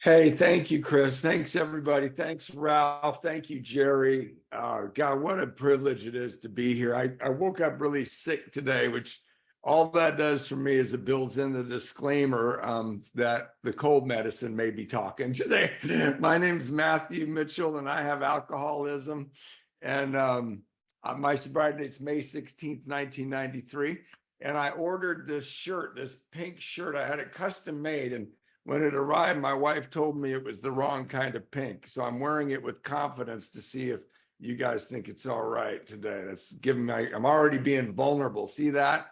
Hey, thank you, Chris. Thanks, everybody. Thanks, Ralph. Thank you, Jerry. God, what a privilege it is to be here. I woke up really sick today, which all that does for me is it builds in the disclaimer that the cold medicine may be talking today. My name's Matthew Mitchell, and I have alcoholism. And my sobriety date's May 16th, 1993. And I ordered this shirt, this pink shirt. I had it custom made. And when it arrived, my wife told me it was the wrong kind of pink. So I'm wearing it with confidence to see if you guys think it's all right today. That's giving me, I'm already being vulnerable. See that?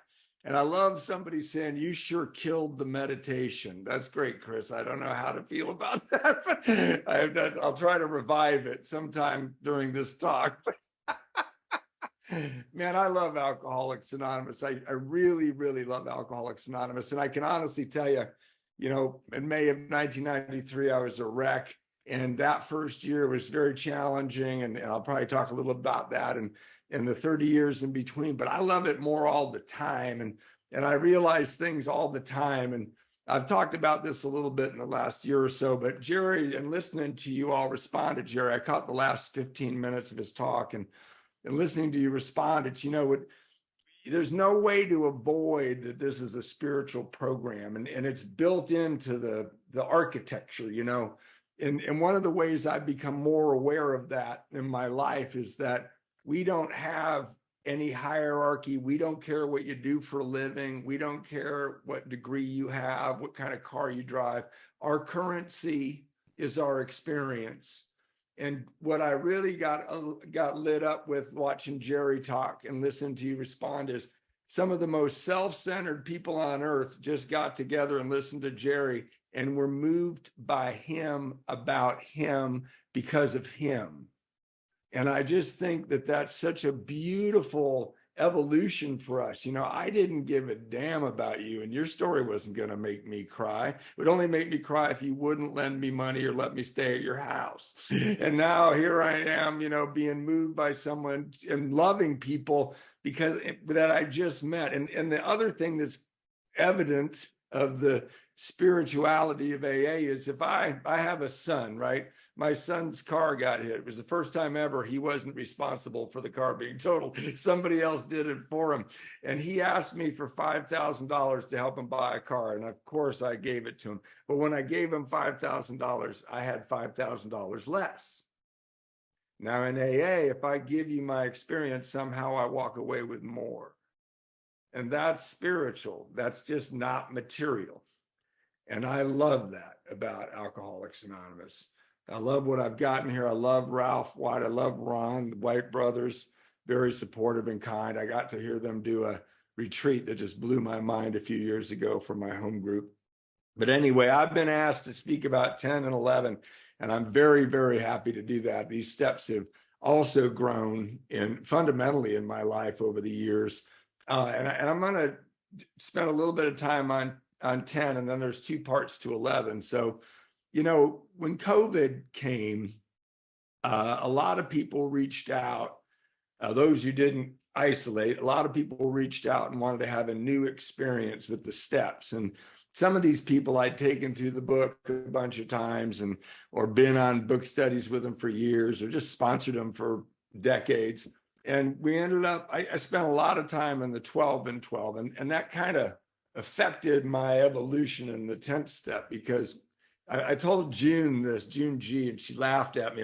And I love somebody saying, you sure killed the meditation. That's great, Chris. I don't know how to feel about that, but I'll try to revive it sometime during this talk. Man, I love Alcoholics Anonymous. I really, really love Alcoholics Anonymous. And I can honestly tell you, in May of 1993, I was a wreck. And that first year was very challenging. And I'll probably talk a little about that and the 30 years in between. But I love it more all the time. And I realize things all the time. And I've talked about this a little bit in the last year or so. But Jerry, and listening to you all respond to Jerry, I caught the last 15 minutes of his talk. And listening to you respond, it's, there's no way to avoid that this is a spiritual program, and it's built into the architecture, and one of the ways I've become more aware of that in my life is that we don't have any hierarchy. We don't care what you do for a living. We don't care what degree you have, what kind of car you drive. Our currency is our experience. And what I really got lit up with watching Jerry talk and listen to you respond is some of the most self-centered people on earth just got together and listened to Jerry and were moved by him, about him, because of him. And I just think that that's such a beautiful evolution for us. I didn't give a damn about you, and your story wasn't going to make me cry. It would only make me cry if you wouldn't lend me money or let me stay at your house. And now here I am, being moved by someone and loving people because that I just met. And the other thing that's evident of the spirituality of AA is if I have a son, right? My son's car got hit. It was the first time ever he wasn't responsible for the car being totaled. Somebody else did it for him. And he asked me for $5,000 to help him buy a car. And of course I gave it to him. But when I gave him $5,000, I had $5,000 less. Now in AA, if I give you my experience, somehow I walk away with more. And that's spiritual. That's just not material. And I love that about Alcoholics Anonymous. I love what I've gotten here. I love Ralph White. I love Ron, the White brothers, very supportive and kind. I got to hear them do a retreat that just blew my mind a few years ago for my home group. But anyway, I've been asked to speak about 10 and 11, and I'm very, very happy to do that. These steps have also grown fundamentally in my life over the years. And I'm going to spend a little bit of time on 10, and then there's two parts to 11. So, when COVID came, a lot of people reached out. Those who didn't isolate, a lot of people reached out and wanted to have a new experience with the steps. And some of these people I'd taken through the book a bunch of times or been on book studies with them for years or just sponsored them for decades. And we ended up, I spent a lot of time in the 12 and 12, and that kind of affected my evolution in the 10th step, because I told June G, and she laughed at me.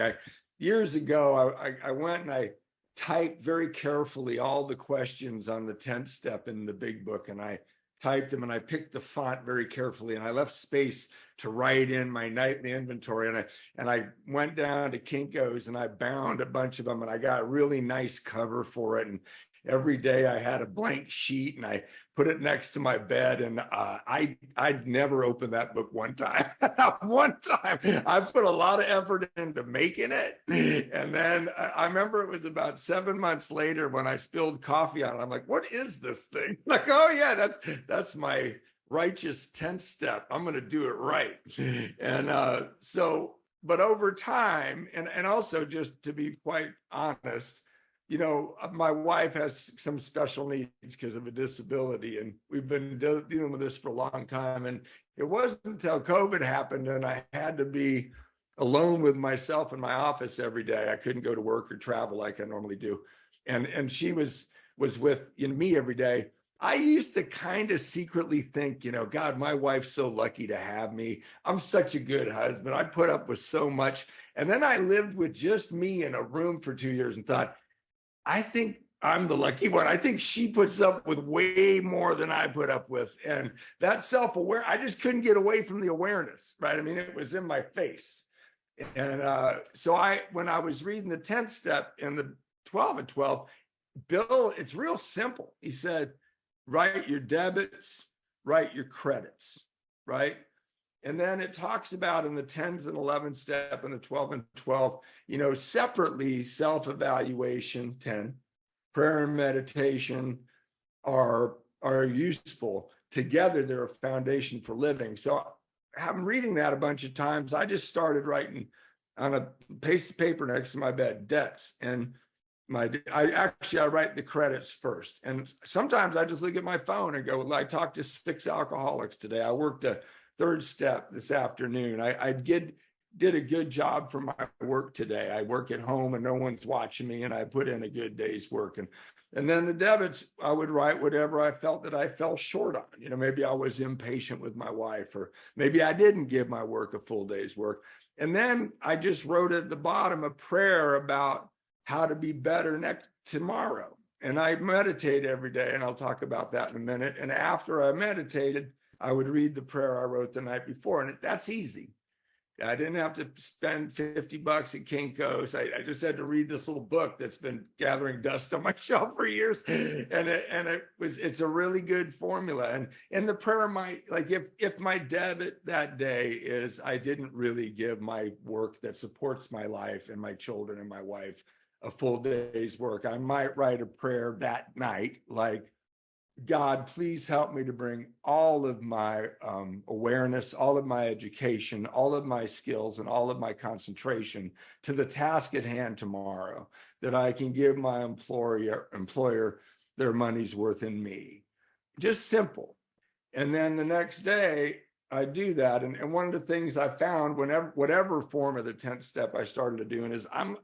Years ago, I went and I typed very carefully all the questions on the 10th step in the big book, and I typed them and I picked the font very carefully, and I left space to write in my nightly inventory, and I went down to Kinko's and I bound a bunch of them, and I got a really nice cover for it. And every day I had a blank sheet and I put it next to my bed, and I'd never opened that book one time. One time. I put a lot of effort into making it. And then I remember it was about 7 months later when I spilled coffee on it. I'm like, what is this thing? Like, oh yeah, that's my righteous 10th step. I'm going to do it right. And but over time, and also just to be quite honest, my wife has some special needs because of a disability, and we've been dealing with this for a long time. And it wasn't until COVID happened and I had to be alone with myself in my office every day. I couldn't go to work or travel like I normally do. And she was with me every day. I used to kind of secretly think, God, my wife's so lucky to have me. I'm such a good husband. I put up with so much. And then I lived with just me in a room for 2 years and thought, I think I'm the lucky one. I think she puts up with way more than I put up with. And that self-aware, I just couldn't get away from the awareness, right? I mean, it was in my face. And so when I was reading the 10th step in the 12 and 12, Bill, it's real simple. He said, write your debits, write your credits, right? And then it talks about in the 10th and 11th step and the 12 and 12, separately self-evaluation, 10, prayer and meditation are useful. Together, they're a foundation for living. So I'm reading that a bunch of times. I just started writing on a piece of paper next to my bed, debts. And I write the credits first. And sometimes I just look at my phone and go, I talked to 6 alcoholics today. I worked a 3rd step this afternoon. I did a good job for my work today. I work at home and no one's watching me, and I put in a good day's work. And then the debits, I would write whatever I felt that I fell short on. Maybe I was impatient with my wife, or maybe I didn't give my work a full day's work. And then I just wrote at the bottom a prayer about how to be better tomorrow. And I meditate every day, and I'll talk about that in a minute. And after I meditated, I would read the prayer I wrote the night before, and that's easy. I didn't have to spend $50 at Kinko's. I just had to read this little book that's been gathering dust on my shelf for years, and it's a really good formula. And the prayer might, like, if my debit that day is I didn't really give my work that supports my life and my children and my wife a full day's work, I might write a prayer that night like, God, please help me to bring all of my awareness, all of my education, all of my skills, and all of my concentration to the task at hand tomorrow, that I can give my employer their money's worth in me. Just simple. And then the next day, I do that. And one of the things I found, whatever form of the 10th step I started doing, is I'm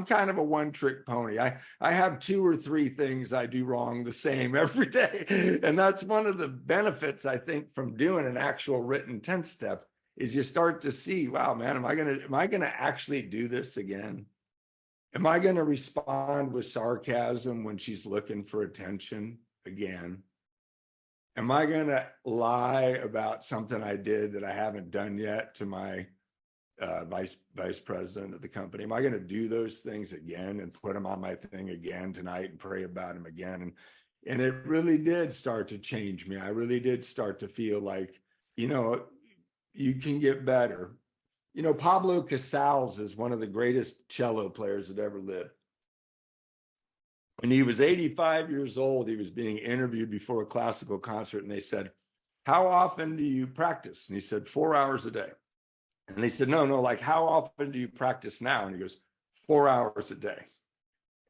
kind of a one-trick pony. I have 2 or 3 things I do wrong the same every day. And that's one of the benefits, I think, from doing an actual written 10th step, is you start to see, wow, man, am I gonna actually do this again? Am I gonna respond with sarcasm when she's looking for attention again? Am I going to lie about something I did that I haven't done yet to my vice president of the company? Am I going to do those things again and put them on my thing again tonight and pray about them again? And it really did start to change me. I really did start to feel like, you can get better. Pablo Casals is one of the greatest cello players that ever lived. When he was 85 years old, he was being interviewed before a classical concert, and they said, how often do you practice? And he said, 4 hours a day. And they said, no, like, how often do you practice now? And he goes, 4 hours a day.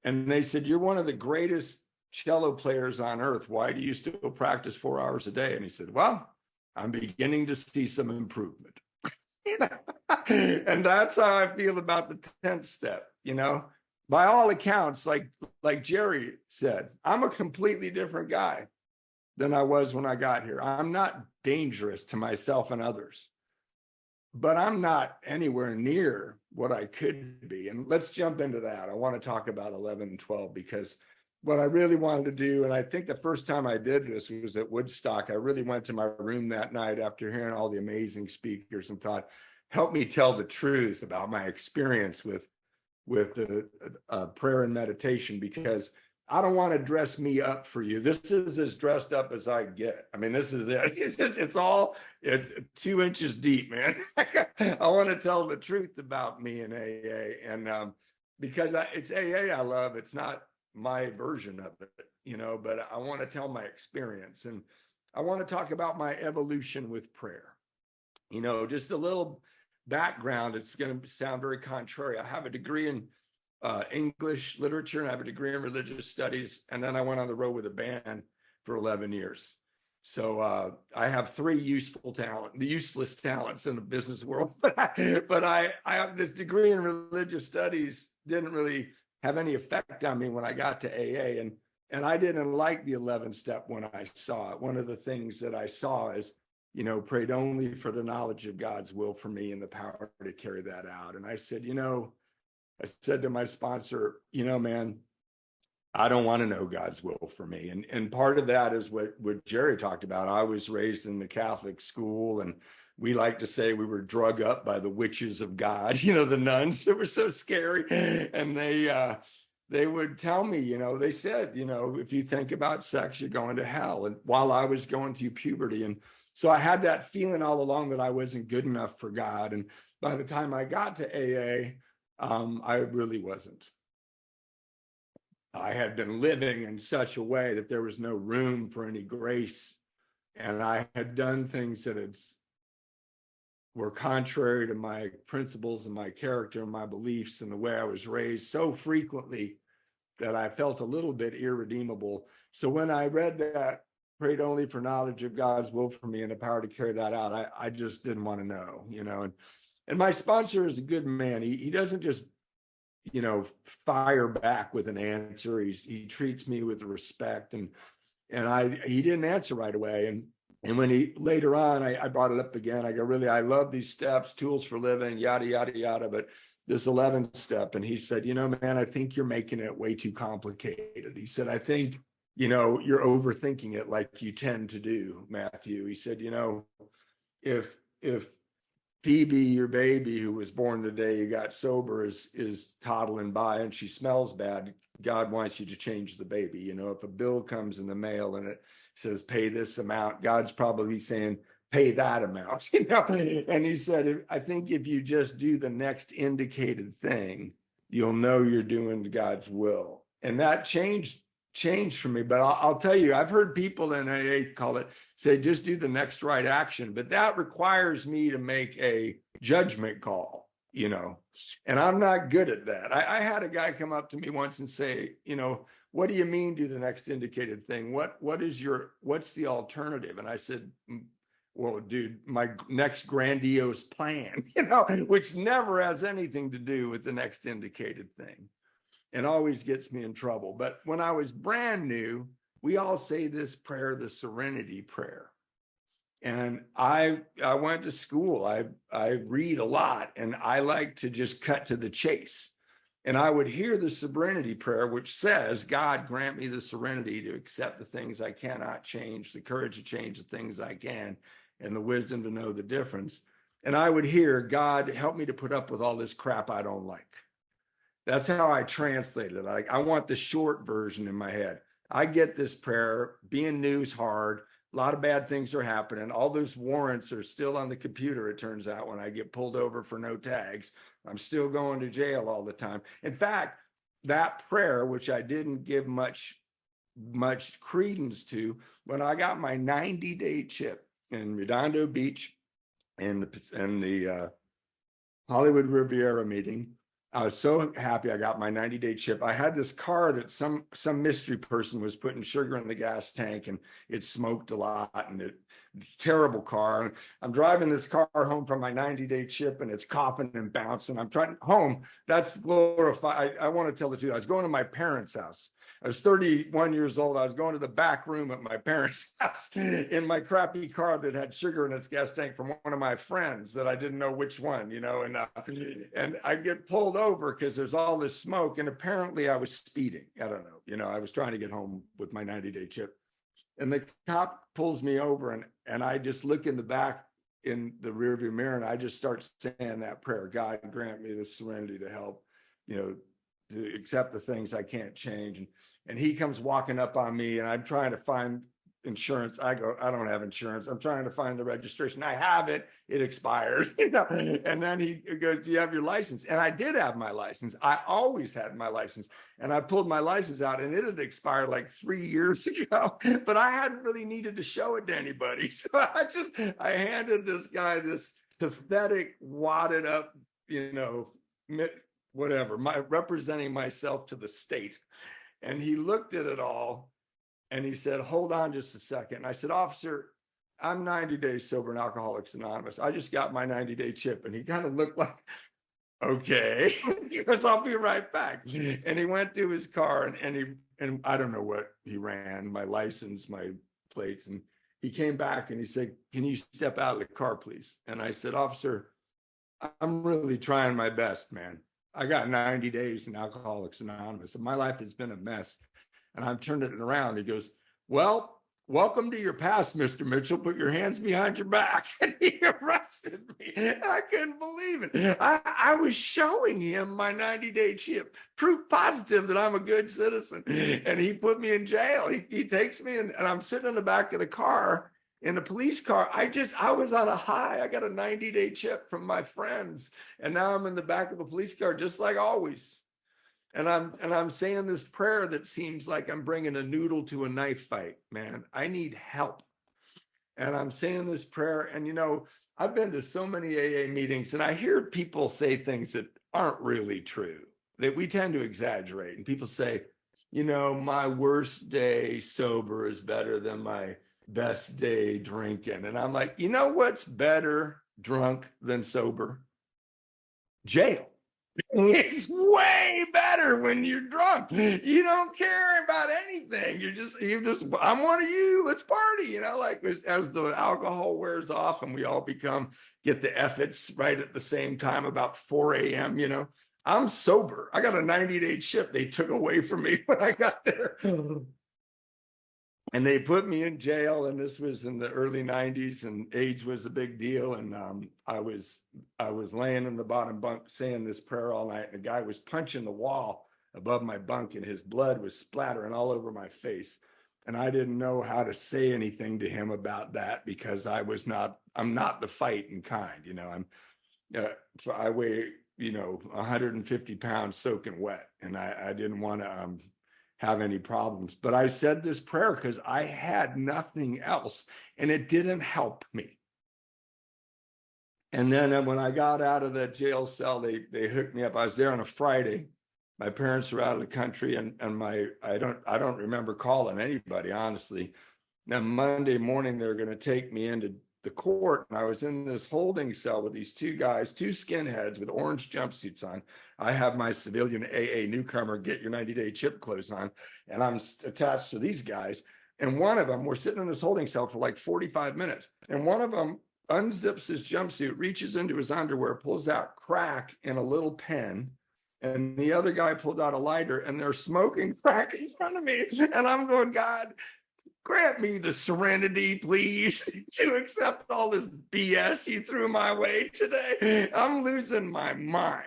And they said, you're one of the greatest cello players on earth. Why do you still practice 4 hours a day? And he said, well, I'm beginning to see some improvement. And that's how I feel about the 10th step, By all accounts, like Jerry said, I'm a completely different guy than I was when I got here. I'm not dangerous to myself and others, but I'm not anywhere near what I could be. And let's jump into that. I want to talk about 11 and 12, because what I really wanted to do, and I think the first time I did this was at Woodstock. I really went to my room that night after hearing all the amazing speakers and thought, help me tell the truth about my experience with the prayer and meditation, because I don't want to dress me up for you. This is as dressed up as I get. I mean, this is it. It's all 2 inches deep, man. I want to tell the truth about me in AA, and because it's AA I love. It's not my version of it, but I want to tell my experience, and I want to talk about my evolution with prayer. Just a little background. It's going to sound very contrary. I have a degree in English literature, and I have a degree in religious studies. And then I went on the road with a band for 11 years. So I have three useless talents in the business world. But I have this degree in religious studies didn't really have any effect on me when I got to AA. And I didn't like the 11 step when I saw it. One of the things that I saw is, prayed only for the knowledge of God's will for me and the power to carry that out. And I said, I said to my sponsor, man, I don't want to know God's will for me. And part of that is what Jerry talked about. I was raised in the Catholic school, and we like to say we were drug up by the witches of God, the nuns that were so scary. And they would tell me, they said, if you think about sex, you're going to hell. And while I was going through puberty. And so I had that feeling all along that I wasn't good enough for God. And by the time I got to AA, I really wasn't. I had been living in such a way that there was no room for any grace. And I had done things that were contrary to my principles and my character and my beliefs and the way I was raised so frequently that I felt a little bit irredeemable. So when I read that, prayed only for knowledge of God's will for me and the power to carry that out, I just didn't want to know, and my sponsor is a good man. He doesn't just fire back with an answer. He treats me with respect, and he didn't answer right away. And when he later on, I brought it up again. I go, really, I love these steps, tools for living, yada, yada, yada. But this 11th step, and he said, man, I think you're making it way too complicated. He said, I think, you're overthinking it like you tend to do, Matthew. He said, if Phoebe, your baby who was born the day you got sober, is toddling by and she smells bad, God wants you to change the baby. If a bill comes in the mail and it says pay this amount, God's probably saying pay that amount. And he said, I think if you just do the next indicated thing, you'll know you're doing God's will. And that changed for me. But I'll tell you, I've heard people in AA say just do the next right action, but that requires me to make a judgment call, and I'm not good at that. I had a guy come up to me once and say, what do you mean do the next indicated thing? What's the alternative? And I said, well, dude, my next grandiose plan, which never has anything to do with the next indicated thing. And always gets me in trouble. But when I was brand new, we all say this prayer, the serenity prayer. And I went to school. I read a lot, and I like to just cut to the chase. And I would hear the serenity prayer, which says, God, grant me the serenity to accept the things I cannot change, the courage to change the things I can, and the wisdom to know the difference. And I would hear, God, help me to put up with all this crap I don't like. That's how I translated it. I want the short version in my head. I get this prayer. Being new's hard. A lot of bad things are happening. All those warrants are still on the computer, it turns out, when I get pulled over for no tags. I'm still going to jail all the time. In fact, that prayer, which I didn't give much credence to, when I got my 90-day chip in Redondo Beach and the Hollywood Riviera meeting, I was so happy I got my 90-day chip. I had this car that some mystery person was putting sugar in the gas tank, and it smoked a lot, and terrible car. And I'm driving this car home from my 90-day chip, and it's coughing and bouncing. I'm trying home. That's glorified. I want to tell the truth. I was going to my parents' house. I was 31 years old. I was going to the back room at my parents' house in my crappy car that had sugar in its gas tank from one of my friends that I didn't know which one, and I get pulled over because there's all this smoke, and apparently I was speeding. I don't know. I was trying to get home with my 90-day chip, and the cop pulls me over, and I just look in the back in the rearview mirror, and I just start saying that prayer, God, grant me the serenity to help, to accept the things I can't change. And he comes walking up on me, and I'm trying to find insurance. I go, I don't have insurance. I'm trying to find the registration. I have it. It expired. And then he goes, do you have your license? And I did have my license. I always had my license. And I pulled my license out, and it had expired like 3 years ago, but I hadn't really needed to show it to anybody. So I handed this guy this pathetic, wadded up, whatever, representing myself to the state. And he looked at it all and he said, hold on just a second. And I said, officer, I'm 90 days sober in Alcoholics Anonymous. I just got my 90-day chip. And he kind of looked like, okay, because I'll be right back. And he went to his car and I don't know what he ran, my license, my plates. And he came back and he said, can you step out of the car, please? And I said, officer, I'm really trying my best, man. I got 90 days in Alcoholics Anonymous and my life has been a mess. And I'm turning it around. He goes, well, welcome to your past, Mr. Mitchell. Put your hands behind your back. And he arrested me. I couldn't believe it. I was showing him my 90-day chip, proof positive that I'm a good citizen. And he put me in jail. He takes me and I'm sitting in the back of the car, in the police car. I was on a high. I got a 90-day chip from my friends. And now I'm in the back of a police car, just like always. And I'm saying this prayer that seems like I'm bringing a noodle to a knife fight, man. I need help. And I'm saying this prayer. And, you know, I've been to so many AA meetings and I hear people say things that aren't really true, that we tend to exaggerate. And people say, you know, my worst day sober is better than my best day drinking. And I'm like, you know what's better drunk than sober? Jail. It's way better when you're drunk. You don't care about anything. You just, I'm one of you. Let's party. You know, like as the alcohol wears off and we all get the efforts right at the same time, about 4 a.m. You know, I'm sober. I got a 90-day chip they took away from me when I got there. And they put me in jail, and this was in the early 90s, and AIDS was a big deal. And I was laying in the bottom bunk saying this prayer all night, and the guy was punching the wall above my bunk, and his blood was splattering all over my face. And I didn't know how to say anything to him about that because I'm not the fighting kind, you know. I weigh, you know, 150 pounds soaking wet, and I didn't want to have any problems. But I said this prayer because I had nothing else and it didn't help me. And then when I got out of that jail cell, they hooked me up. I was there on a Friday. My parents were out of the country and I don't remember calling anybody, honestly. Then Monday morning, they're going to take me into the court, and I was in this holding cell with these two guys, two skinheads with orange jumpsuits on. I have my civilian AA newcomer, get your 90-day chip clothes on, and I'm attached to these guys. And one of them, we're sitting in this holding cell for like 45 minutes, and one of them unzips his jumpsuit, reaches into his underwear, pulls out crack in a little pen, and the other guy pulled out a lighter, and they're smoking crack in front of me. And I'm going, God, grant me the serenity, please, to accept all this BS you threw my way today. I'm losing my mind.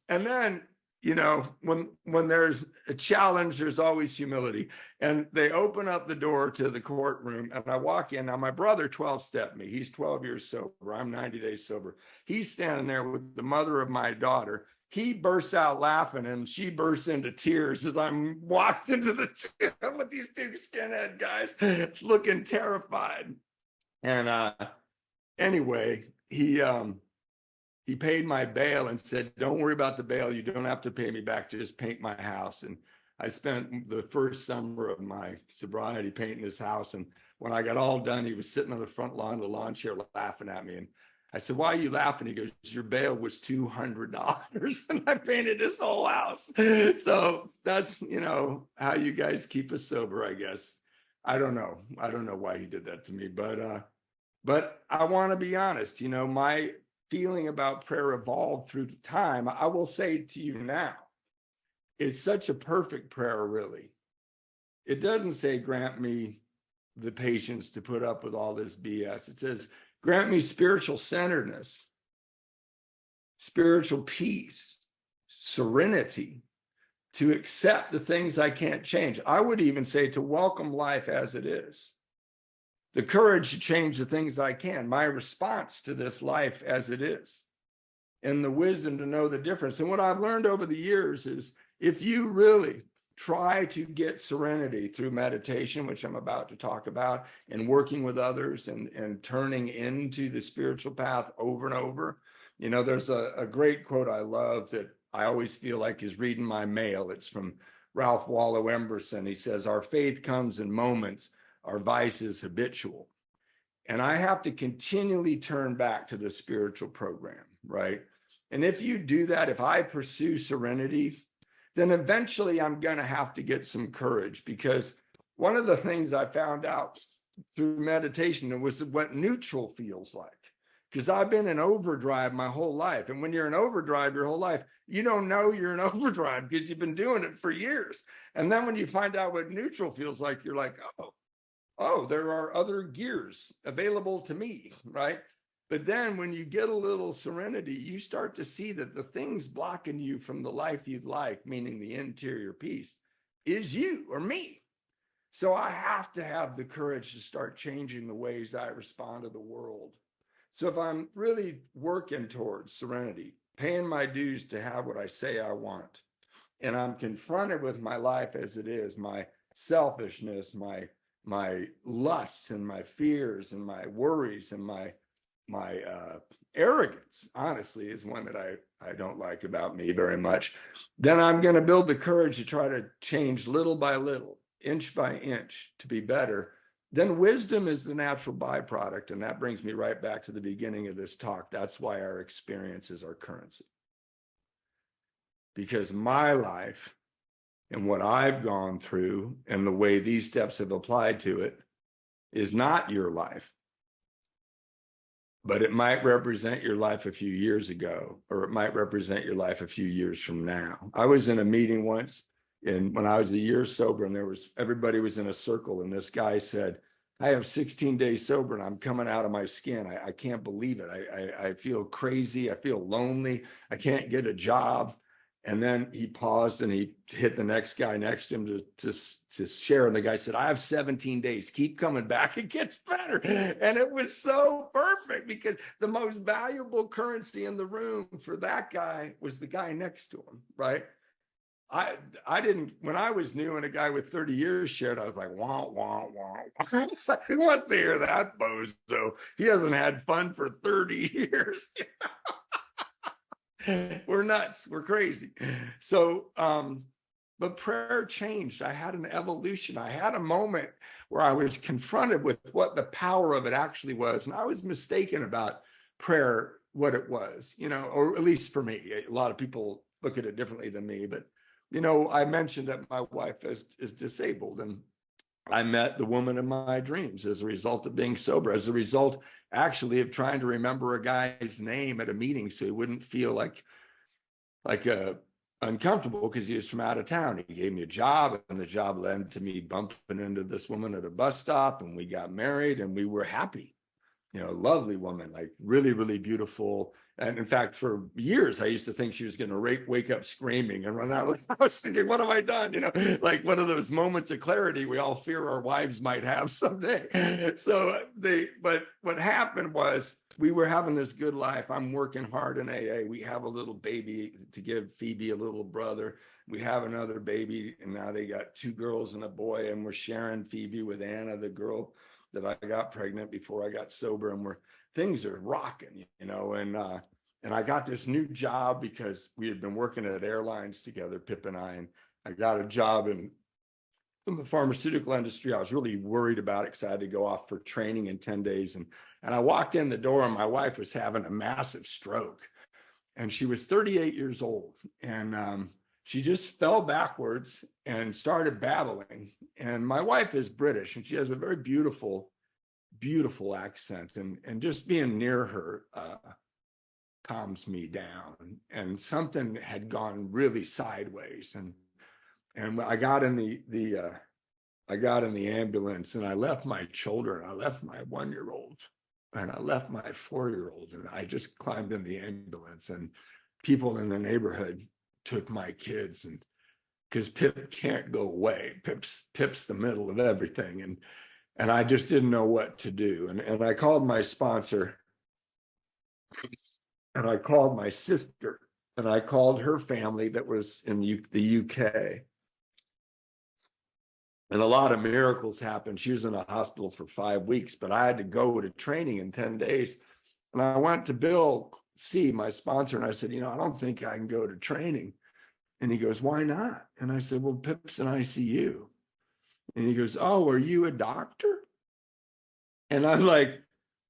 And then, you know, when there's a challenge, there's always humility. And they open up the door to the courtroom and I walk in. Now, my brother 12-stepped me. He's 12 years sober. I'm 90 days sober. He's standing there with the mother of my daughter. He bursts out laughing and she bursts into tears as I'm walked into the jail with these two skinhead guys looking terrified. And anyway, he paid my bail and said, don't worry about the bail. You don't have to pay me back. Just paint my house. And I spent the first summer of my sobriety painting his house. And when I got all done, he was sitting on the front lawn of the lawn chair laughing at me. And I said, why are you laughing? He goes, your bail was $200 and I painted this whole house. So that's, you know, how you guys keep us sober, I guess. I don't know why he did that to me, but I want to be honest, you know, my feeling about prayer evolved through the time. I will say to you now, it's such a perfect prayer, really. It doesn't say, grant me the patience to put up with all this BS. It says, grant me spiritual centeredness, spiritual peace, serenity, to accept the things I can't change. I would even say to welcome life as it is. The courage to change the things I can, my response to this life as it is, and the wisdom to know the difference. And what I've learned over the years is if you really try to get serenity through meditation, which I'm about to talk about, and working with others and turning into the spiritual path over and over. You know, there's a great quote I love that I always feel like is reading my mail. It's from Ralph Waldo Emerson. He says, our faith comes in moments, our vice is habitual. And I have to continually turn back to the spiritual program, right? And if you do that, if I pursue serenity, then eventually I'm going to have to get some courage, because one of the things I found out through meditation was what neutral feels like. Because I've been in overdrive my whole life. And when you're in overdrive your whole life, you don't know you're in overdrive because you've been doing it for years. And then when you find out what neutral feels like, you're like, oh, there are other gears available to me, right? But then when you get a little serenity, you start to see that the things blocking you from the life you'd like, meaning the interior peace, is you or me. So I have to have the courage to start changing the ways I respond to the world. So if I'm really working towards serenity, paying my dues to have what I say I want, and I'm confronted with my life as it is, my selfishness, my lusts and my fears and my worries and my arrogance, honestly, is one that I don't like about me very much, then I'm going to build the courage to try to change little by little, inch by inch, to be better. Then wisdom is the natural byproduct. And that brings me right back to the beginning of this talk. That's why our experience is our currency. Because my life and what I've gone through and the way these steps have applied to it is not your life. But it might represent your life a few years ago, or it might represent your life a few years from now. I was in a meeting once, and when I was a year sober, and everybody was in a circle, and this guy said, I have 16 days sober and I'm coming out of my skin. I can't believe it. I feel crazy. I feel lonely. I can't get a job. And then he paused and he hit the next guy next to him to share. And the guy said, I have 17 days. Keep coming back. It gets better. And it was so perfect, because the most valuable currency in the room for that guy was the guy next to him, right? I didn't, when I was new and a guy with 30 years shared, I was like, wah, wah, wah. Who wants to hear that bozo? He hasn't had fun for 30 years. We're nuts. We're crazy. So, but prayer changed. I had an evolution. I had a moment where I was confronted with what the power of it actually was. And I was mistaken about prayer, what it was, or at least for me. A lot of people look at it differently than me, but I mentioned that my wife is disabled, and I met the woman of my dreams as a result of being sober, as a result actually of trying to remember a guy's name at a meeting so he wouldn't feel like uncomfortable because he was from out of town. He gave me a job, and the job led to me bumping into this woman at a bus stop, and we got married, and we were happy. Lovely woman, like really, really beautiful. And in fact, for years, I used to think she was going to wake up screaming and run out. I was thinking, what have I done? Like one of those moments of clarity we all fear our wives might have someday. But what happened was we were having this good life. I'm working hard in AA. We have a little baby to give Phoebe a little brother. We have another baby, and now they got 2 girls and a boy, and we're sharing Phoebe with Anna, the girl that I got pregnant before I got sober, and things are rocking, and I got this new job because we had been working at airlines together, Pip and I got a job in the pharmaceutical industry. I was really worried about it because I had to go off for training in 10 days. And I walked in the door, and my wife was having a massive stroke, and she was 38 years old. And she just fell backwards and started babbling. And my wife is British, and she has a very beautiful, beautiful accent. And just being near her calms me down. And something had gone really sideways. And I got in the ambulance, and I left my children. I left my 1-year-old, and I left my 4-year-old, and I just climbed in the ambulance, and people in the neighborhood took my kids, and because Pip can't go away. Pip's the middle of everything. And I just didn't know what to do. And I called my sponsor, and I called my sister, and I called her family that was in the UK. And a lot of miracles happened. She was in a hospital for 5 weeks, but I had to go to training in 10 days. And I went to Bill C, my sponsor, and I said, I don't think I can go to training. And he goes, why not? And I said, well, Pip's in ICU. And he goes, oh, are you a doctor? And I'm like,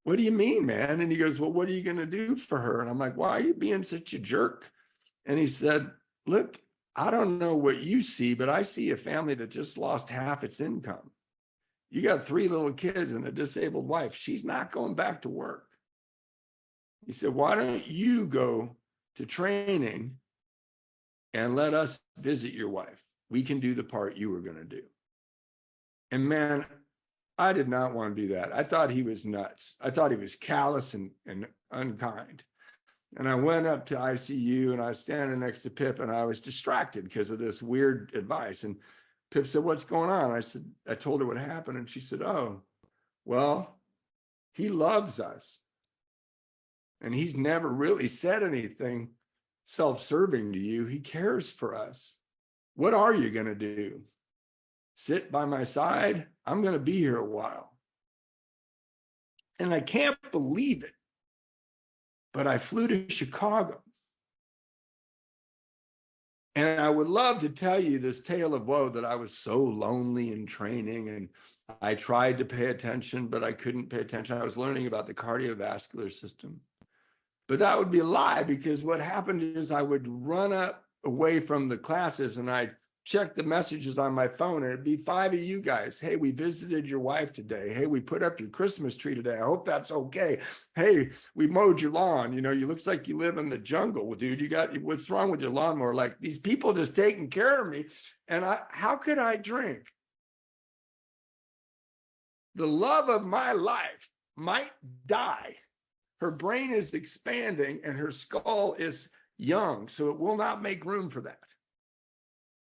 what do you mean, man? And he goes, well, what are you going to do for her? And I'm like, why are you being such a jerk? And he said, look, I don't know what you see, but I see a family that just lost half its income. You got 3 little kids and a disabled wife. She's not going back to work. He said, why don't you go to training and let us visit your wife? We can do the part you were going to do. And man, I did not want to do that. I thought he was nuts. I thought he was callous and unkind. And I went up to ICU and I was standing next to Pip and I was distracted because of this weird advice. And Pip said, what's going on? I told her what happened. And she said, oh, well, he loves us. And he's never really said anything self-serving to you. He cares for us. What are you going to do? Sit by my side? I'm going to be here a while. And I can't believe it, but I flew to Chicago. And I would love to tell you this tale of woe, that I was so lonely in training and I tried to pay attention, but I couldn't pay attention. I was learning about the cardiovascular system. But that would be a lie, because what happened is I would run up away from the classes and I'd check the messages on my phone, and it'd be 5 of you guys. Hey, we visited your wife today. Hey, we put up your Christmas tree today. I hope that's okay. Hey, we mowed your lawn. You looks like you live in the jungle. Well, dude, what's wrong with your lawnmower? Like, these people just taking care of me. And how could I drink? The love of my life might die. Her brain is expanding and her skull is young, so it will not make room for that.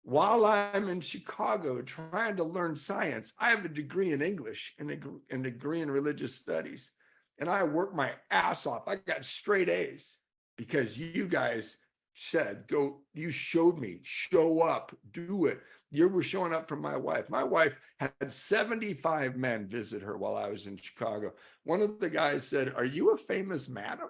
While I'm in Chicago trying to learn science, I have a degree in English and a degree in religious studies. And I worked my ass off. I got straight A's because you guys said, go, you showed me, show up, do it. You were showing up for my wife. My wife had 75 men visit her while I was in Chicago. One of the guys said, are you a famous madam?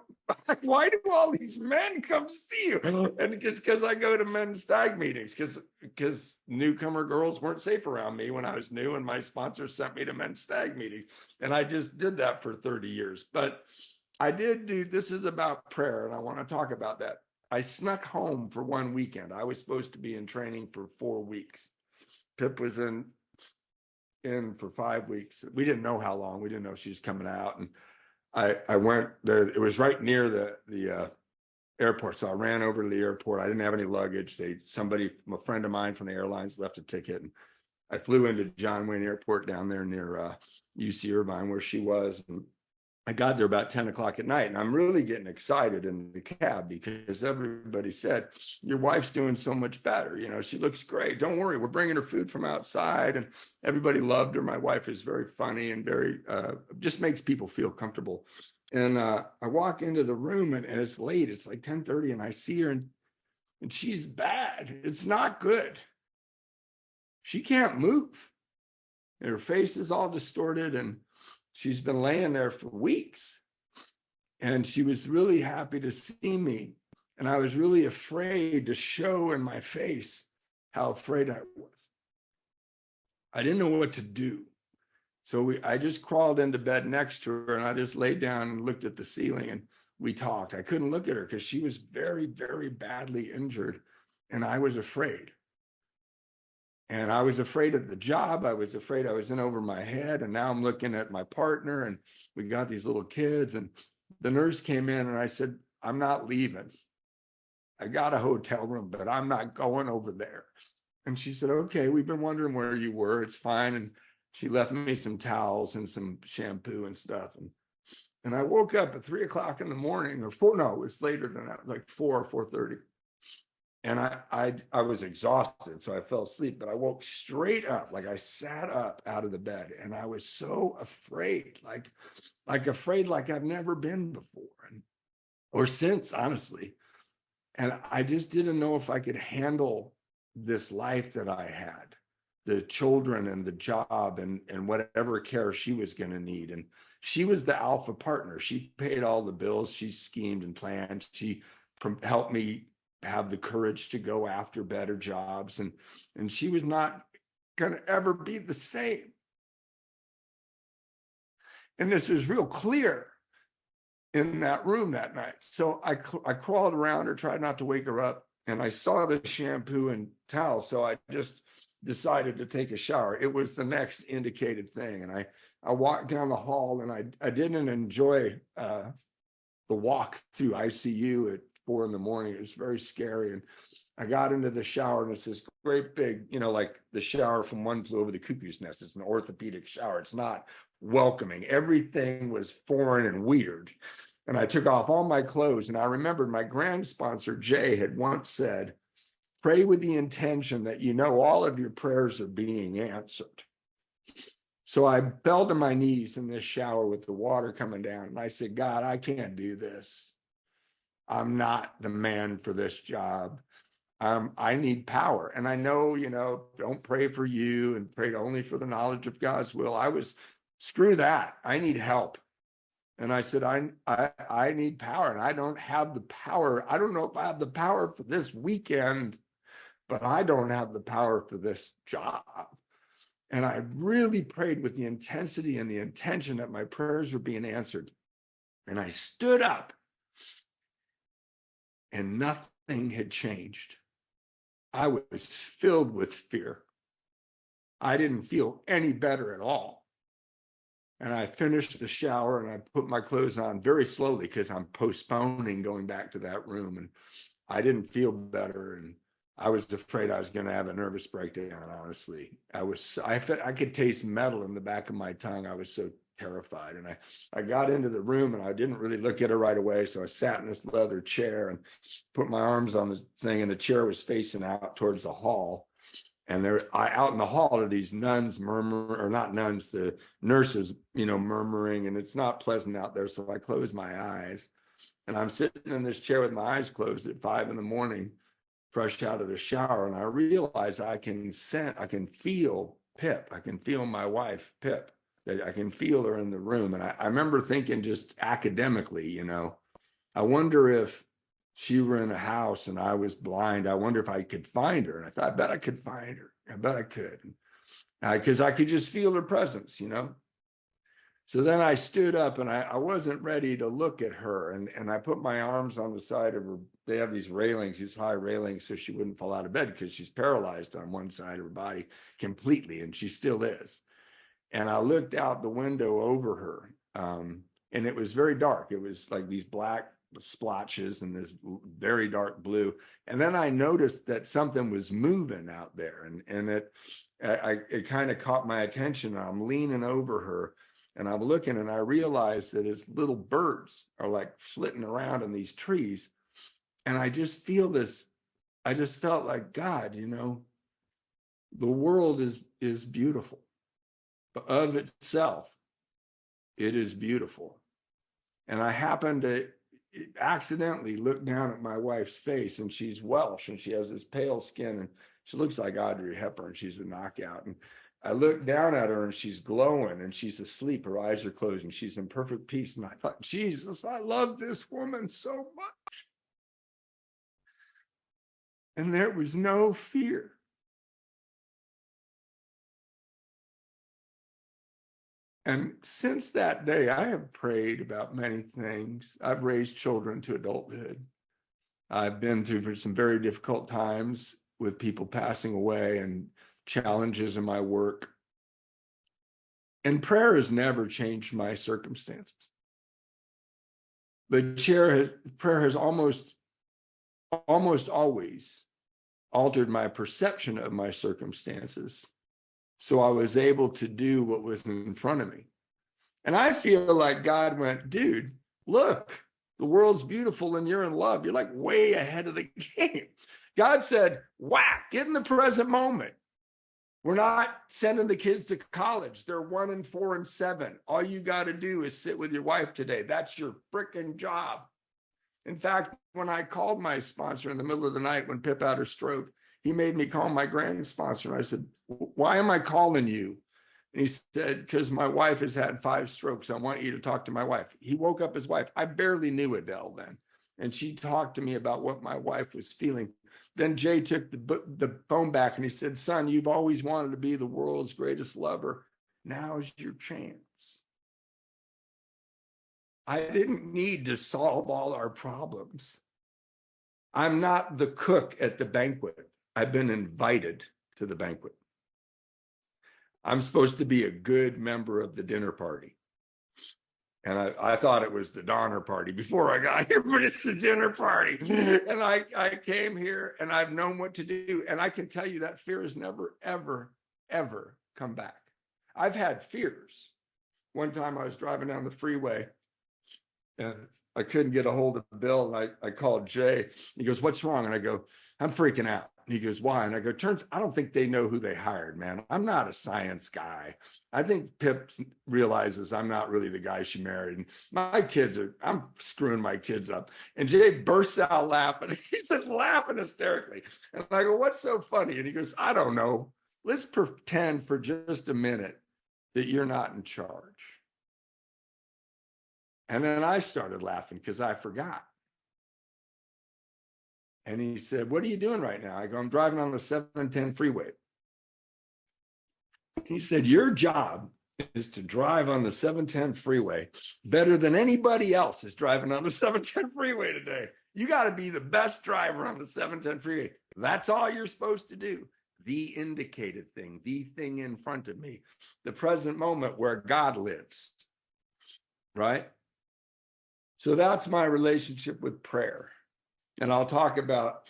Why do all these men come to see you? And it's because I go to men's stag meetings, because newcomer girls weren't safe around me when I was new, and my sponsor sent me to men's stag meetings. And I just did that for 30 years. But I did do, this is about prayer, and I want to talk about that. I snuck home for one weekend. I was supposed to be in training for 4 weeks. Pip was in for 5 weeks. We didn't know how long. We didn't know she was coming out. And I went there. It was right near the airport. So I ran over to the airport. I didn't have any luggage. A friend of mine from the airlines left a ticket. And I flew into John Wayne Airport down there near UC Irvine, where she was. And I got there about 10 o'clock at night, and I'm really getting excited in the cab because everybody said, your wife's doing so much better. She looks great. Don't worry. We're bringing her food from outside, and everybody loved her. My wife is very funny and very, just makes people feel comfortable. And I walk into the room and it's late. It's like 10:30, and I see her and she's bad. It's not good. She can't move. And her face is all distorted, and she's been laying there for weeks. And she was really happy to see me. And I was really afraid to show in my face how afraid I was. I didn't know what to do. So I just crawled into bed next to her, and I just laid down and looked at the ceiling, and we talked. I couldn't look at her because she was very, very badly injured. And I was afraid. And I was afraid of the job. I was afraid I was in over my head. And now I'm looking at my partner, and we got these little kids. And the nurse came in, and I said, I'm not leaving. I got a hotel room, but I'm not going over there. And she said, okay, we've been wondering where you were. It's fine. And she left me some towels and some shampoo and stuff. And I woke up at 3 o'clock in the morning, or 4, no, it was later than that, like 4 or 4:30. And I was exhausted, so I fell asleep, but I woke straight up, like I sat up out of the bed, and I was so afraid, like afraid like I've never been before or since, honestly. And I just didn't know if I could handle this life that I had. the children and the job and whatever care she was going to need. And she was the alpha partner. She paid all the bills. She schemed and planned. She helped me have the courage to go after better jobs. And she was not going to ever be the same. And this was real clear in that room that night. So I crawled around her, tried not to wake her up, and I saw the shampoo and towel. So I just decided to take a shower. It was the next indicated thing. And I walked down the hall, and I didn't enjoy the walk through ICU at 4 a.m. It was very scary. And I got into the shower, and it's this great big, like the shower from One Flew Over the Cuckoo's Nest. It's an orthopedic shower. It's not welcoming. Everything was foreign and weird. And I took off all my clothes. And I remembered my grand sponsor, Jay, had once said, pray with the intention that all of your prayers are being answered. So I fell to my knees in this shower with the water coming down. And I said, God, I can't do this. I'm not the man for this job. I need power. And I know, don't pray for you and pray only for the knowledge of God's will. Screw that. I need help. And I said, I need power, and I don't have the power. I don't know if I have the power for this weekend, but I don't have the power for this job. And I really prayed with the intensity and the intention that my prayers were being answered. And I stood up, and nothing had changed. I was filled with fear. I didn't feel any better at all. And I finished the shower, and I put my clothes on very slowly because I'm postponing going back to that room. And I didn't feel better. And I was afraid I was going to have a nervous breakdown, honestly. I could taste metal in the back of my tongue. I was so terrified. And I got into the room, and I didn't really look at her right away. So I sat in this leather chair and put my arms on the thing, and the chair was facing out towards the hall. And out in the hall are these nuns or not nuns, the nurses, murmuring, and it's not pleasant out there. So I closed my eyes, and I'm sitting in this chair with my eyes closed at 5 a.m, fresh out of the shower. And I realize I can feel Pip. I can feel my wife, Pip, that I can feel her in the room. And I remember thinking just academically, I wonder if she were in a house and I was blind. I wonder if I could find her. And I thought, I bet I could find her. I bet I could. Because I could just feel her presence, So then I stood up, and I wasn't ready to look at her. And I put my arms on the side of her. They have these railings, these high railings, so she wouldn't fall out of bed because she's paralyzed on one side of her body completely. And she still is. And I looked out the window over her. And it was very dark. It was like these black splotches and this very dark blue. And then I noticed that something was moving out there, and it kind of caught my attention. I'm leaning over her, and I'm looking, and I realized that his little birds are like flitting around in these trees. And I just felt like, God, the world is beautiful. But of itself, it is beautiful. And I happened to accidentally look down at my wife's face, and she's Welsh, and she has this pale skin, and she looks like Audrey Hepburn. She's a knockout. And I look down at her, and she's glowing, and she's asleep. Her eyes are closed, and she's in perfect peace. And I thought, Jesus, I love this woman so much. And there was no fear. And since that day, I have prayed about many things. I've raised children to adulthood. I've been through some very difficult times with people passing away and challenges in my work. And prayer has never changed my circumstances. Prayer has almost always altered my perception of my circumstances. So I was able to do what was in front of me. And I feel like God went, dude, look, the world's beautiful and you're in love. You're like way ahead of the game. God said, whack, get in the present moment. We're not sending the kids to college. They're 1 and 4 and 7. All you got to do is sit with your wife today. That's your freaking job. In fact, when I called my sponsor in the middle of the night when Pip had her stroke, he made me call my grand sponsor. And I said, why am I calling you? And he said, because my wife has had 5 strokes. I want you to talk to my wife. He woke up his wife. I barely knew Adele then. And she talked to me about what my wife was feeling. Then Jay took the phone back and he said, son, you've always wanted to be the world's greatest lover. Now's your chance. I didn't need to solve all our problems. I'm not the cook at the banquet. I've been invited to the banquet. I'm supposed to be a good member of the dinner party. And I thought it was the Donner Party before I got here, but it's the dinner party. And I came here and I've known what to do. And I can tell you that fear has never, ever, ever come back. I've had fears. One time I was driving down the freeway and I couldn't get a hold of Bill. And I called Jay. He goes, what's wrong? And I go, I'm freaking out. And he goes, why? And I go, I don't think they know who they hired, man. I'm not a science guy. I think Pip realizes I'm not really the guy she married. And my kids I'm screwing my kids up. And Jay bursts out laughing. He's just laughing hysterically. And I go, what's so funny? And he goes, I don't know. Let's pretend for just a minute that you're not in charge. And then I started laughing because I forgot. And he said, what are you doing right now? I go, I'm driving on the 710 freeway. He said, your job is to drive on the 710 freeway better than anybody else is driving on the 710 freeway today. You got to be the best driver on the 710 freeway. That's all you're supposed to do. The indicated thing, the thing in front of me, the present moment where God lives, right? So that's my relationship with prayer. And I'll talk about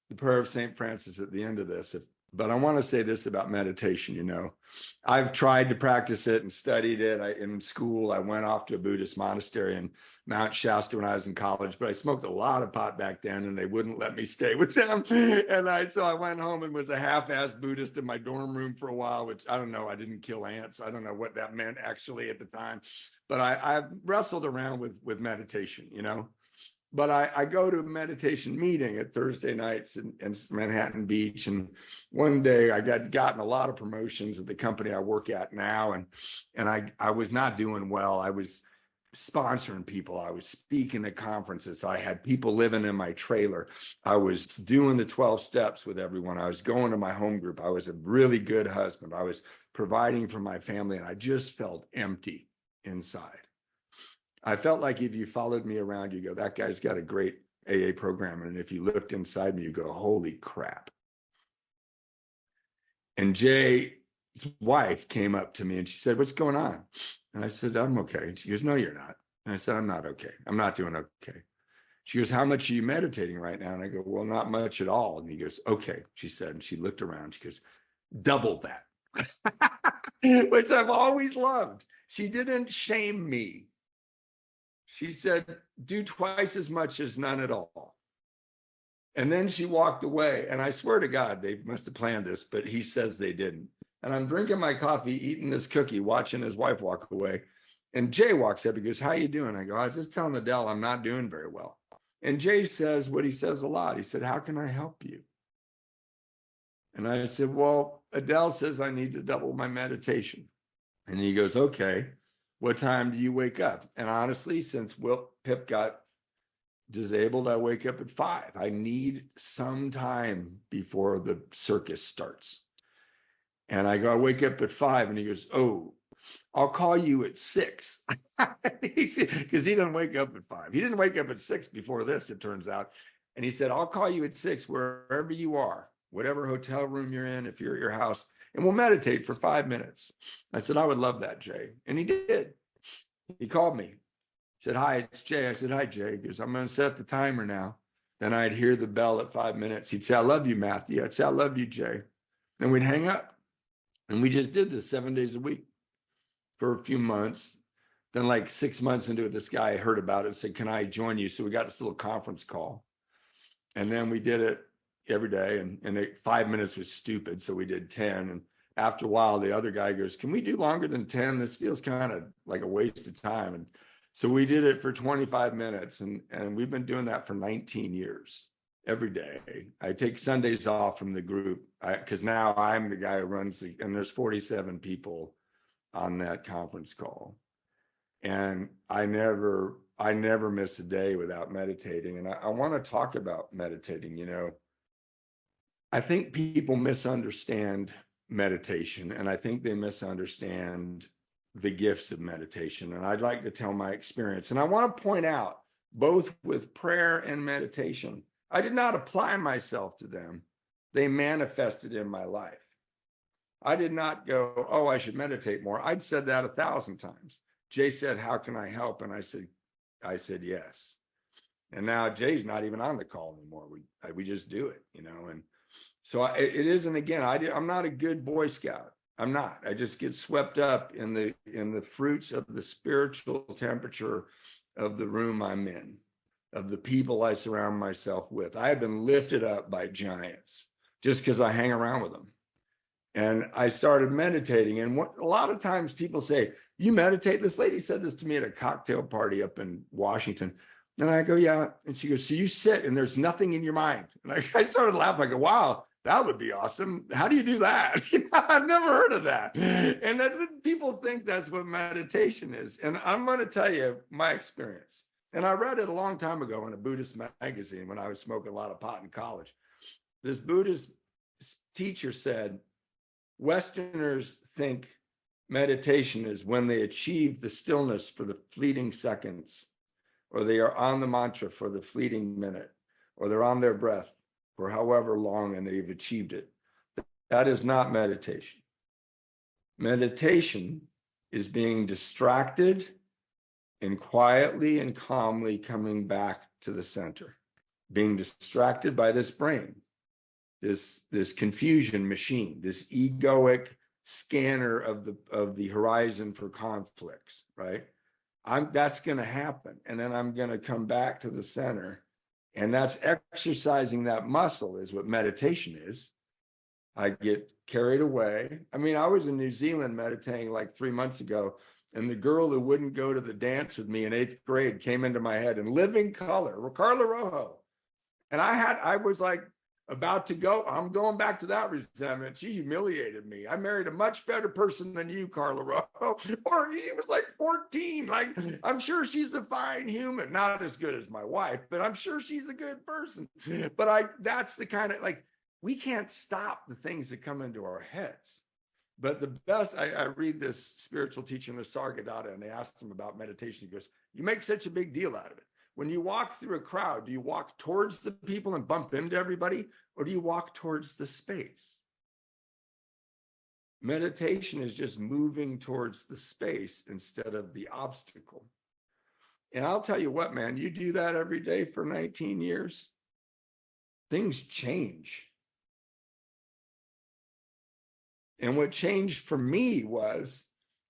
the prayer of St. Francis at the end of this. But I want to say this about meditation. You know, I've tried to practice it and studied it. In school, I went off to a Buddhist monastery in Mount Shasta when I was in college, but I smoked a lot of pot back then and they wouldn't let me stay with them. And so I went home and was a half-assed Buddhist in my dorm room for a while, which I don't know. I didn't kill ants. I don't know what that meant actually at the time, but I wrestled around with meditation, you know. But I go to a meditation meeting at Thursday nights in Manhattan Beach. And one day I gotten a lot of promotions at the company I work at now. And I was not doing well. I was sponsoring people. I was speaking at conferences. I had people living in my trailer. I was doing the 12 steps with everyone. I was going to my home group. I was a really good husband. I was providing for my family. And I just felt empty inside. I felt like if you followed me around, you go, that guy's got a great AA program. And if you looked inside me, you go, holy crap. And Jay's wife came up to me and she said, what's going on? And I said, I'm okay. And she goes, no, you're not. And I said, I'm not okay. I'm not doing okay. She goes, how much are you meditating right now? And I go, well, not much at all. And he goes, okay, she said. And she looked around. She goes, double that, which I've always loved. She didn't shame me. She said, do twice as much as none at all. And then she walked away. And I swear to God, they must have planned this, but he says they didn't. And I'm drinking my coffee, eating this cookie, watching his wife walk away. And Jay walks up. He goes, how you doing? I go, I was just telling Adele I'm not doing very well. And Jay says what he says a lot. He said, how can I help you? And I said, well, Adele says I need to double my meditation. And he goes, okay. What time do you wake up? And honestly, since Pip got disabled, I wake up at 5. I need some time before the circus starts. And I go, I wake up at 5. And he goes, oh, I'll call you at 6. Because he didn't wake up at 5. He didn't wake up at 6 before this, it turns out. And he said, I'll call you at 6 wherever you are, whatever hotel room you're in, if you're at your house. And we'll meditate for 5 minutes. I said, I would love that, Jay. And he did. He called me. He said, hi, it's Jay. I said, hi, Jay. He goes, I'm going to set the timer now. Then I'd hear the bell at 5 minutes. He'd say, I love you, Matthew. I'd say, I love you, Jay. And we'd hang up. And we just did this 7 days a week for a few months. Then like 6 months into it, this guy heard about it and said, can I join you? So we got this little conference call. And then we did it every day. And 5 minutes was stupid. So we did 10. And after a while, the other guy goes, can we do longer than 10? This feels kind of like a waste of time. And so we did it for 25 minutes. And we've been doing that for 19 years. every day. I take Sundays off from the group because now I'm the guy who runs and there's 47 people on that conference call. And I never miss a day without meditating. And I want to talk about meditating. I think people misunderstand meditation, and I think they misunderstand the gifts of meditation. And I'd like to tell my experience. And I want to point out, both with prayer and meditation, I did not apply myself to them. They manifested in my life. I did not go, oh, I should meditate more. I'd said that 1,000 times. Jay said, how can I help? And I said, yes. And now Jay's not even on the call anymore. We just do it, and so it isn't, again, I'm not a good Boy Scout. I'm not. I just get swept up in the fruits of the spiritual temperature of the room I'm in, of the people I surround myself with. I have been lifted up by giants just because I hang around with them. And I started meditating. And a lot of times people say, you meditate? This lady said this to me at a cocktail party up in Washington. And I go, yeah. And she goes, so you sit and there's nothing in your mind. And I started laughing. I go, wow, that would be awesome. How do you do that? I've never heard of that. And people think that's what meditation is. And I'm going to tell you my experience. And I read it a long time ago in a Buddhist magazine when I was smoking a lot of pot in college. This Buddhist teacher said, Westerners think meditation is when they achieve the stillness for the fleeting seconds, or they are on the mantra for the fleeting minute, or they're on their breath for however long and they've achieved it. That is not meditation. Meditation is being distracted and quietly and calmly coming back to the center, being distracted by this brain, this confusion machine, this egoic scanner of the horizon for conflicts, right? That's going to happen. And then I'm going to come back to the center. And that's exercising that muscle is what meditation is. I get carried away. I mean, I was in New Zealand meditating like 3 months ago, and the girl who wouldn't go to the dance with me in 8th grade came into my head in living color, Carla Rojo. And I was like, about to go, I'm going back to that resentment. She humiliated me. I married a much better person than you, Carla Rojo. Or he was like 14. Like, I'm sure she's a fine human, not as good as my wife, but I'm sure she's a good person. But that's the kind of, like, we can't stop the things that come into our heads. But the best, I read this spiritual teacher, Nisargadatta, and they asked him about meditation. He goes, you make such a big deal out of it. When you walk through a crowd, do you walk towards the people and bump into everybody, or do you walk towards the space? Meditation is just moving towards the space instead of the obstacle. And I'll tell you what, man, you do that every day for 19 years, things change. And what changed for me was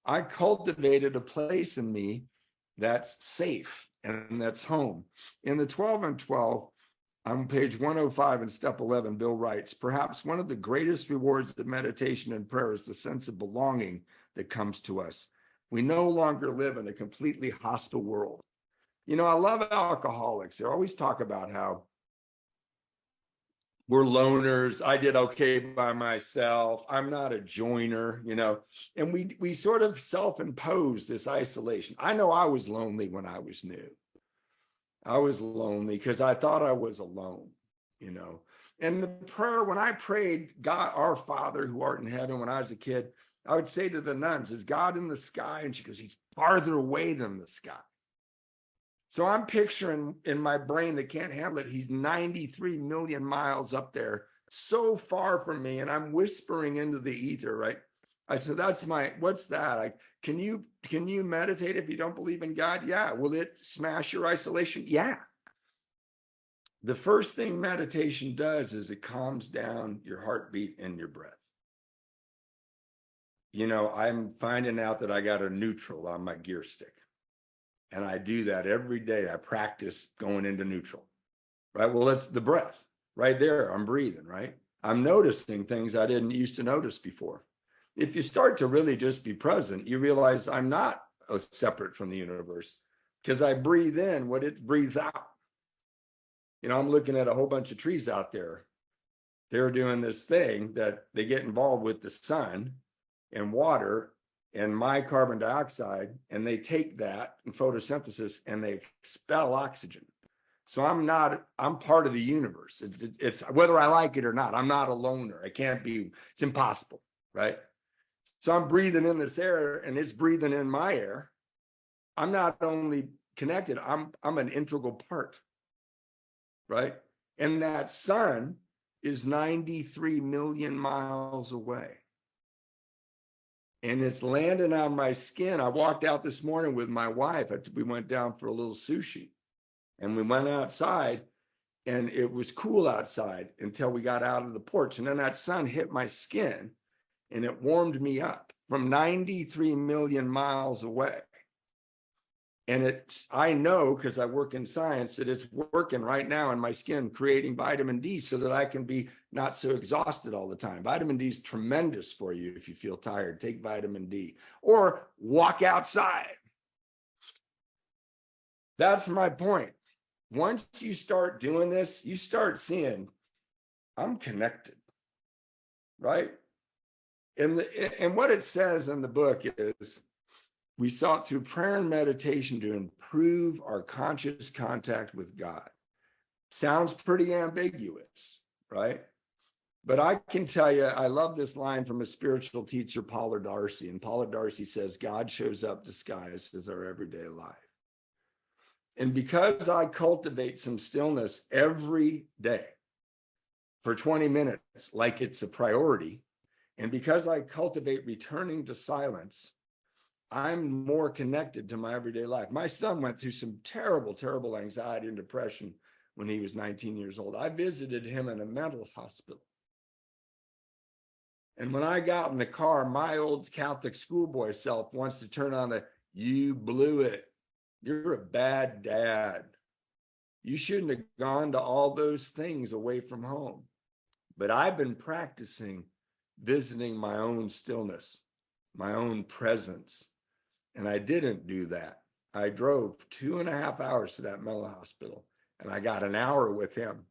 I cultivated a place in me that's safe. And that's home. In the 12 and 12, on page 105 in step 11, Bill writes, perhaps one of the greatest rewards of meditation and prayer is the sense of belonging that comes to us. We no longer live in a completely hostile world. I love alcoholics. They always talk about how we're loners. I did okay by myself. I'm not a joiner, and we sort of self-impose this isolation. I know I was lonely when I was new. I was lonely because I thought I was alone, And the prayer, when I prayed, God, our Father who art in heaven, when I was a kid, I would say to the nuns, is God in the sky? And she goes, he's farther away than the sky. So I'm picturing in my brain that can't handle it, he's 93 million miles up there, so far from me, and I'm whispering into the ether, right? I said, what's that? Can you meditate if you don't believe in God? Yeah. Will it smash your isolation? Yeah. The first thing meditation does is it calms down your heartbeat and your breath. I'm finding out that I got a neutral on my gear stick. And I do that every day. I practice going into neutral, right? Well, that's the breath right there. I'm breathing, right? I'm noticing things I didn't used to notice before. If you start to really just be present, you realize I'm not separate from the universe because I breathe in what it breathes out. I'm looking at a whole bunch of trees out there. They're doing this thing that they get involved with the sun and water and my carbon dioxide, and they take that in photosynthesis and they expel oxygen. So I'm part of the universe. It's whether I like it or not, I'm not a loner. I can't be, it's impossible, right? So I'm breathing in this air and it's breathing in my air. I'm not only connected, I'm an integral part, right? And that sun is 93 million miles away. And it's landing on my skin. I walked out this morning with my wife. We went down for a little sushi and we went outside and it was cool outside until we got out of the porch. And then that sun hit my skin and it warmed me up from 93 million miles away. And I know, because I work in science, that it's working right now in my skin, creating vitamin D so that I can be not so exhausted all the time. Vitamin D is tremendous for you if you feel tired. Take vitamin D or walk outside. That's my point. Once you start doing this, you start seeing, I'm connected, right? And what it says in the book is, we sought through prayer and meditation to improve our conscious contact with God. Sounds pretty ambiguous, right? But I can tell you, I love this line from a spiritual teacher, Paula Darcy. And Paula Darcy says, God shows up disguised as our everyday life. And because I cultivate some stillness every day for 20 minutes, like it's a priority, and because I cultivate returning to silence, I'm more connected to my everyday life. My son went through some terrible, terrible anxiety and depression when he was 19 years old. I visited him in a mental hospital. And when I got in the car, my old Catholic schoolboy self wants to turn on the, you blew it. You're a bad dad. You shouldn't have gone to all those things away from home. But I've been practicing visiting my own stillness, my own presence. And I didn't do that. I drove 2.5 hours to that mental hospital and I got an hour with him.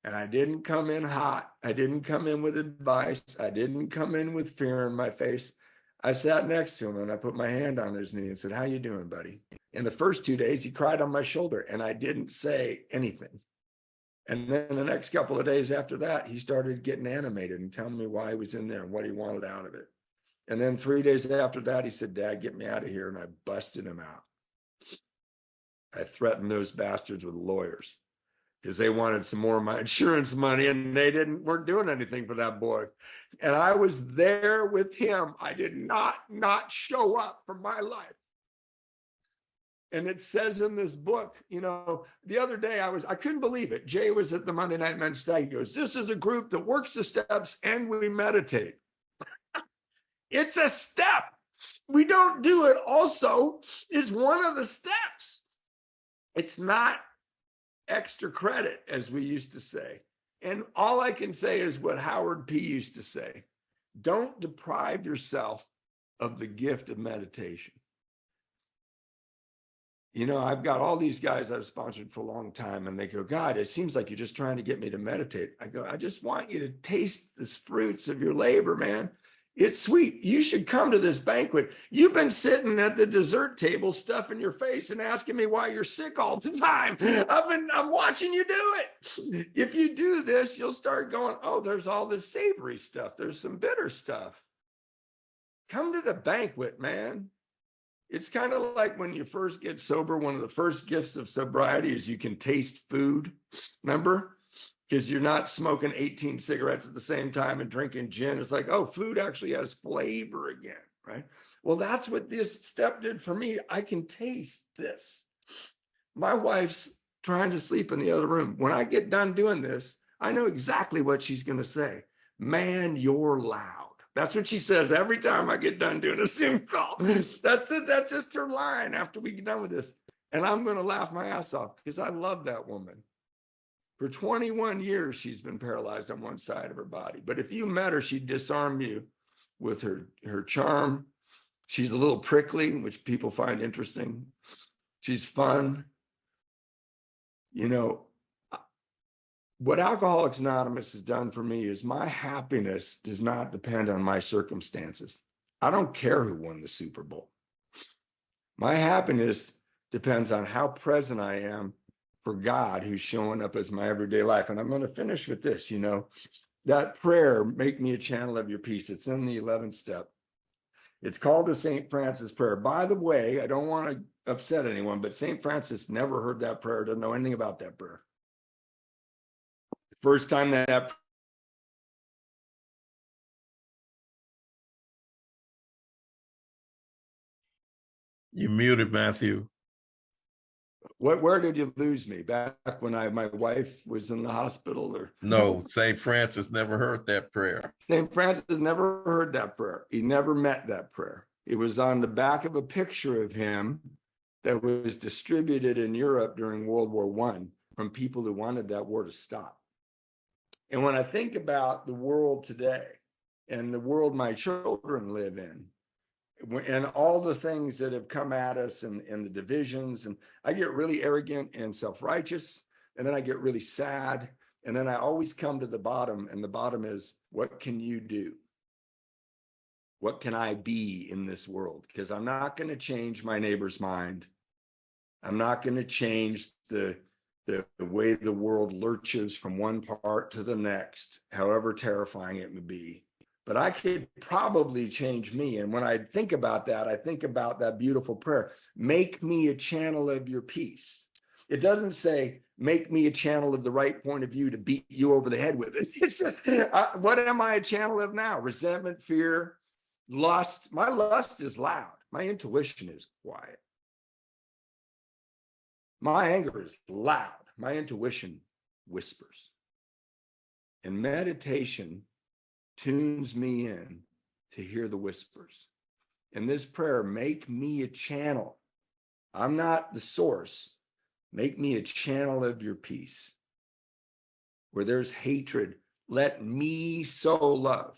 And I didn't come in hot. I didn't come in with advice. I didn't come in with fear in my face. I sat next to him and I put my hand on his knee and said, how you doing, buddy? In the first 2 days, he cried on my shoulder and I didn't say anything. And then the next couple of days after that, he started getting animated and telling me why he was in there and what he wanted out of it. And then 3 days after that, he said, Dad, get me out of here. And I busted him out. I threatened those bastards with lawyers because they wanted some more of my insurance money and they weren't doing anything for that boy. And I was there with him. I did not show up for my life. And it says in this book, the other day I couldn't believe it. Jay was at the Monday Night Men's Stag. He goes, this is a group that works the steps and we meditate. It's a step. We don't do it also is one of the steps. It's not extra credit, as we used to say. And all I can say is what Howard P. used to say. Don't deprive yourself of the gift of meditation. I've got all these guys I've sponsored for a long time, and they go, God, it seems like you're just trying to get me to meditate. I go, I just want you to taste the fruits of your labor, man. It's sweet. You should come to this banquet. You've been sitting at the dessert table, stuffing your face and asking me why you're sick all the time. I'm watching you do it. If you do this, you'll start going, oh, there's all this savory stuff. There's some bitter stuff. Come to the banquet, man. It's kind of like when you first get sober, one of the first gifts of sobriety is you can taste food. Remember? Because you're not smoking 18 cigarettes at the same time and drinking gin. It's like, oh, food actually has flavor again, right? Well, that's what this step did for me. I can taste this. My wife's trying to sleep in the other room. When I get done doing this, I know exactly what she's going to say. Man, you're loud. That's what she says every time I get done doing a Zoom call. That's it. That's just her line after we get done with this. And I'm going to laugh my ass off because I love that woman. For 21 years, she's been paralyzed on one side of her body. But if you met her, she'd disarm you with her charm. She's a little prickly, which people find interesting. She's fun. what Alcoholics Anonymous has done for me is my happiness does not depend on my circumstances. I don't care who won the Super Bowl. My happiness depends on how present I am for God who's showing up as my everyday life. And I'm going to finish with this, that prayer, make me a channel of your peace. It's in the 11th step. It's called the St. Francis prayer. By the way, I don't want to upset anyone, but St. Francis never heard that prayer, doesn't know anything about that prayer. The first time that You muted, Matthew. where did you lose me? Back when my wife was in the hospital, or No, St. Francis never heard that prayer. St. Francis never heard that prayer. He never met that prayer. It was on the back of a picture of him that was distributed in Europe during World War I from people who wanted that war to stop. And when I think about the world today and the world my children live in, and all the things that have come at us and the divisions, and I get really arrogant and self-righteous, and then I get really sad, and then I always come to the bottom, and the bottom is, what can you do? What can I be in this world? Because I'm not going to change my neighbor's mind. I'm not going to change the way the world lurches from one part to the next, however terrifying it would be. But I could probably change me. And when I think about that, I think about that beautiful prayer, make me a channel of your peace. It doesn't say, make me a channel of the right point of view to beat you over the head with it. It says, what am I a channel of now? Resentment, fear, lust. My lust is loud. My intuition is quiet. My anger is loud. My intuition whispers. And meditation tunes me in to hear the whispers. And this prayer, make me a channel. I'm not the source. Make me a channel of your peace. Where there's hatred, let me sow love.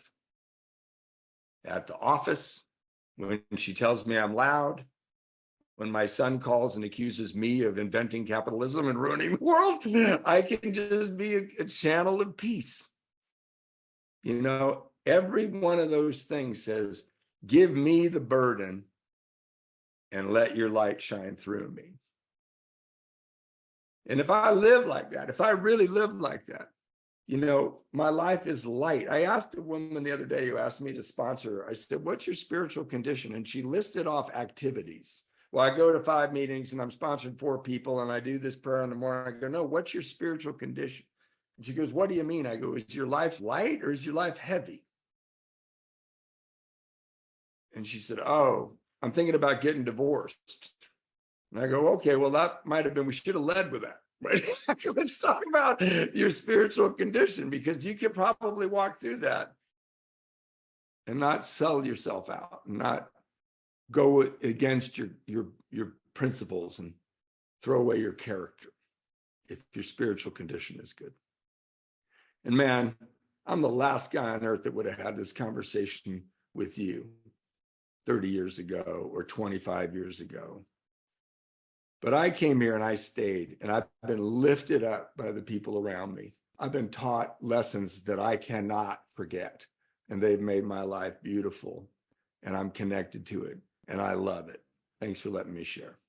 At the office, when she tells me I'm loud, when my son calls and accuses me of inventing capitalism and ruining the world, I can just be a channel of peace. Every one of those things says, give me the burden and let your light shine through me. And if I live like that, if I really live like that, my life is light. I asked a woman the other day who asked me to sponsor her. I said, what's your spiritual condition? And she listed off activities. Well, I go to 5 meetings and I'm sponsoring 4 people and I do this prayer in the morning. I go, no, what's your spiritual condition? And she goes, what do you mean? I go, is your life light or is your life heavy? And she said, oh, I'm thinking about getting divorced. And I go, okay, well, that might have been, we should have led with that. Right? Let's talk about your spiritual condition, because you could probably walk through that and not sell yourself out, and not go against your principles and throw away your character if your spiritual condition is good. And man, I'm the last guy on earth that would have had this conversation with you 30 years ago or 25 years ago. But I came here and I stayed, and I've been lifted up by the people around me. I've been taught lessons that I cannot forget, and they've made my life beautiful, and I'm connected to it, and I love it. Thanks for letting me share.